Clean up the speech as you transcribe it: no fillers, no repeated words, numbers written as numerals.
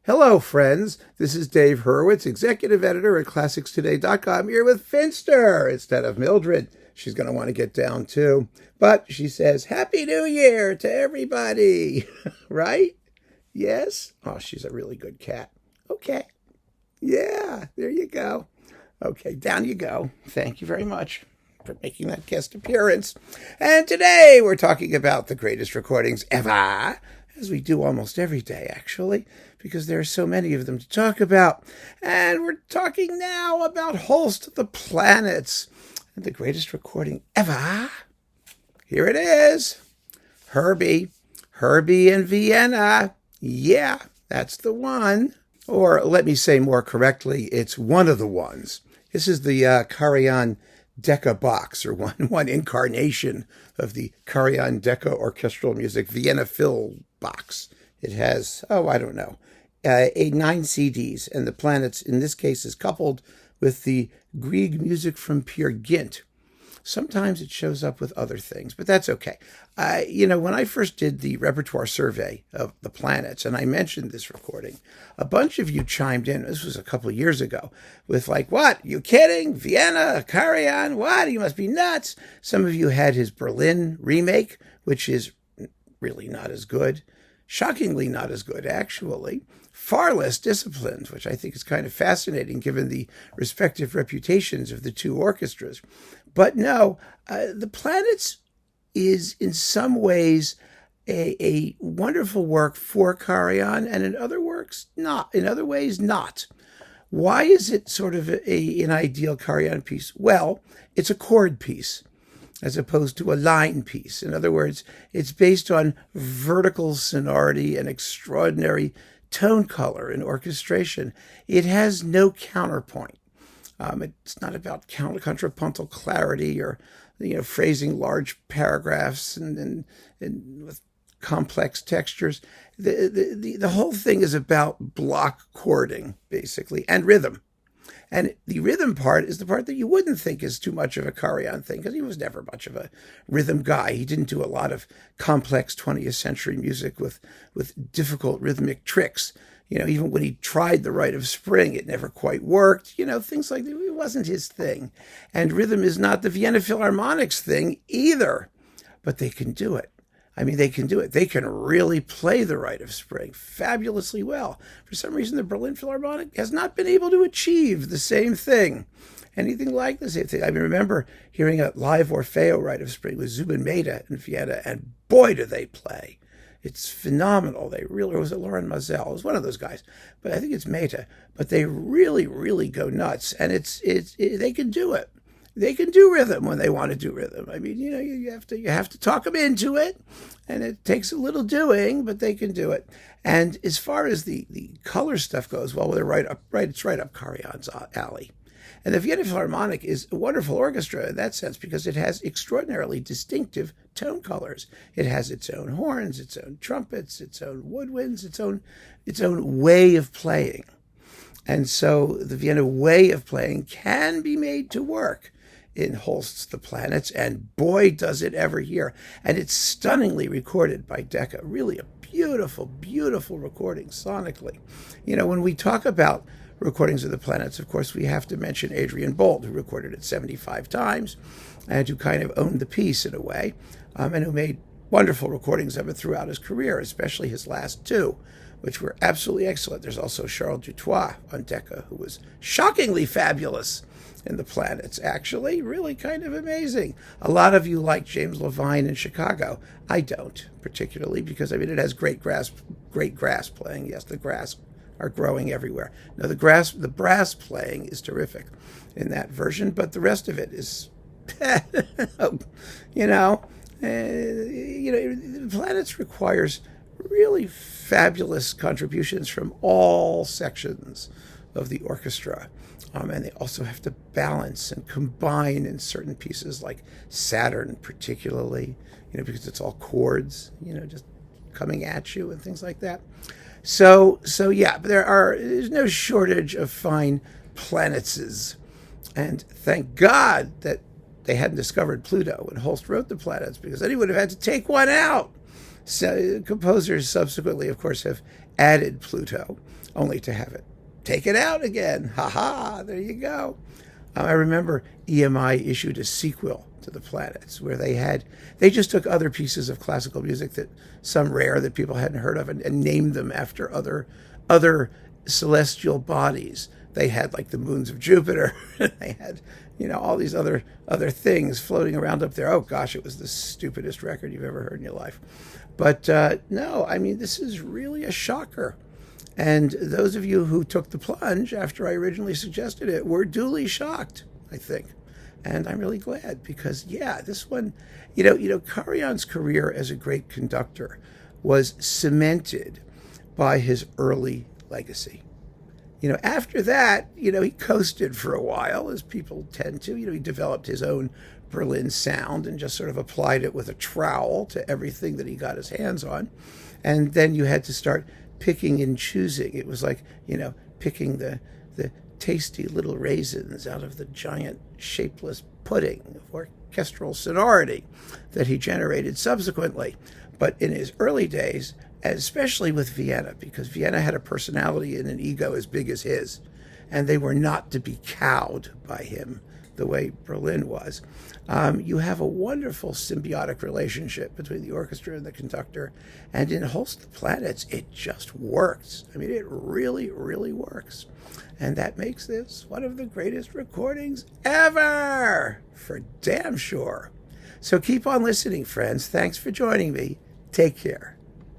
Hello, friends. This is Dave Hurwitz, executive editor at ClassicsToday.com, here with Finster instead of Mildred. She's going to want to get down too. But she says, Happy New Year to everybody. Right? Yes? Oh, she's a really good cat. Okay. Yeah, there you go. Okay, down you go. Thank you very much for making that guest appearance. And today we're talking about the greatest recordings ever, as we do almost every day, actually, because there are so many of them to talk about. And we're talking now about Holst The Planets, and the greatest recording ever. Here it is. Herbie in Vienna. Yeah, that's the one. Or let me say more correctly, it's one of the ones. This is the Karajan Decca box, or one incarnation of the Karajan Decca orchestral music Vienna Phil box. It has, 9 CDs, and the Planets, in this case, is coupled with the Grieg music from Peer Gynt. Sometimes it shows up with other things, but that's okay. When I first did the repertoire survey of the Planets, and I mentioned this recording, a bunch of you chimed in, this was a couple of years ago, with like, what, you kidding? Vienna, Karajan, what? You must be nuts. Some of you had his Berlin remake, which is really not as good. Shockingly not as good, actually. Far less disciplined, which I think is kind of fascinating given the respective reputations of the two orchestras. But no, the Planets is in some ways a wonderful work for Karajan, and in other ways not. Why is it sort of an ideal Karajan piece? Well, it's a chord piece as opposed to a line piece. In other words, it's based on vertical sonority and extraordinary tone color and orchestration. It has no counterpoint. It's not about contrapuntal clarity or phrasing large paragraphs and with complex textures. The whole thing is about block chording, basically, and rhythm. And the rhythm part is the part that you wouldn't think is too much of a Karajan thing, because he was never much of a rhythm guy. He didn't do a lot of complex 20th century music with difficult rhythmic tricks. Even when he tried the Rite of Spring, it never quite worked. Things like that. It wasn't his thing. And rhythm is not the Vienna Philharmonic's thing either. But they can do it. They can do it. They can really play the Rite of Spring fabulously well. For some reason, the Berlin Philharmonic has not been able to achieve the same thing. Anything like the same thing. I remember hearing a live Orfeo Rite of Spring with Zubin Mehta in Vienna, and boy, do they play. It's phenomenal. They really, or was it Lauren Mazel? It was one of those guys, but I think it's Mehta. But they really, really go nuts, and they can do it. They can do rhythm when they want to do rhythm. You have to talk them into it, and it takes a little doing, but they can do it. And as far as the color stuff goes, well, it's right up Karajan's alley. And the Vienna Philharmonic is a wonderful orchestra in that sense because it has extraordinarily distinctive tone colors. It has its own horns, its own trumpets, its own woodwinds, its own way of playing. And so the Vienna way of playing can be made to work in Holst The Planets, and boy, does it ever hear. And it's stunningly recorded by Decca. Really a beautiful, beautiful recording sonically. When we talk about recordings of the Planets, of course, we have to mention Adrian Bolt, who recorded it 75 times and who kind of owned the piece in a way, and who made wonderful recordings of it throughout his career, especially his last two, which were absolutely excellent. There's also Charles Dutoit on Decca, who was shockingly fabulous in the Planets, actually, really kind of amazing. A lot of you like James Levine in Chicago. I don't, particularly, because it has great grass playing. Yes, the grass are growing everywhere. No, the brass playing is terrific in that version, but the rest of it is, the Planets requires really fabulous contributions from all sections of the orchestra. And they also have to balance and combine in certain pieces, like Saturn particularly, because it's all chords, just coming at you and things like that. So yeah, but there's no shortage of fine planetses. And thank God that they hadn't discovered Pluto when Holst wrote the Planets, because then he would have had to take one out. So composers subsequently, of course, have added Pluto, only to have it taken out again. Ha ha, there you go. I remember EMI issued a sequel to the Planets where they just took other pieces of classical music, that some rare that people hadn't heard of, and named them after other celestial bodies. They had like the moons of Jupiter. They had, all these other things floating around up there. Oh gosh, it was the stupidest record you've ever heard in your life. But no, I mean, this is really a shocker. And those of you who took the plunge after I originally suggested it were duly shocked, I think. And I'm really glad, because, yeah, this one, Karajan's career as a great conductor was cemented by his early legacy. After that, he coasted for a while, as people tend to. He developed his own Berlin sound and just sort of applied it with a trowel to everything that he got his hands on. And then you had to start picking and choosing. It was like, picking the tasty little raisins out of the giant shapeless pudding of orchestral sonority that he generated subsequently. But in his early days, especially with Vienna, because Vienna had a personality and an ego as big as his, and they were not to be cowed by him the way Berlin was. You have a wonderful symbiotic relationship between the orchestra and the conductor, and in Holst The Planets, it just works. I mean, it really, really works. And that makes this one of the greatest recordings ever, for damn sure. So keep on listening, friends. Thanks for joining me. Take care.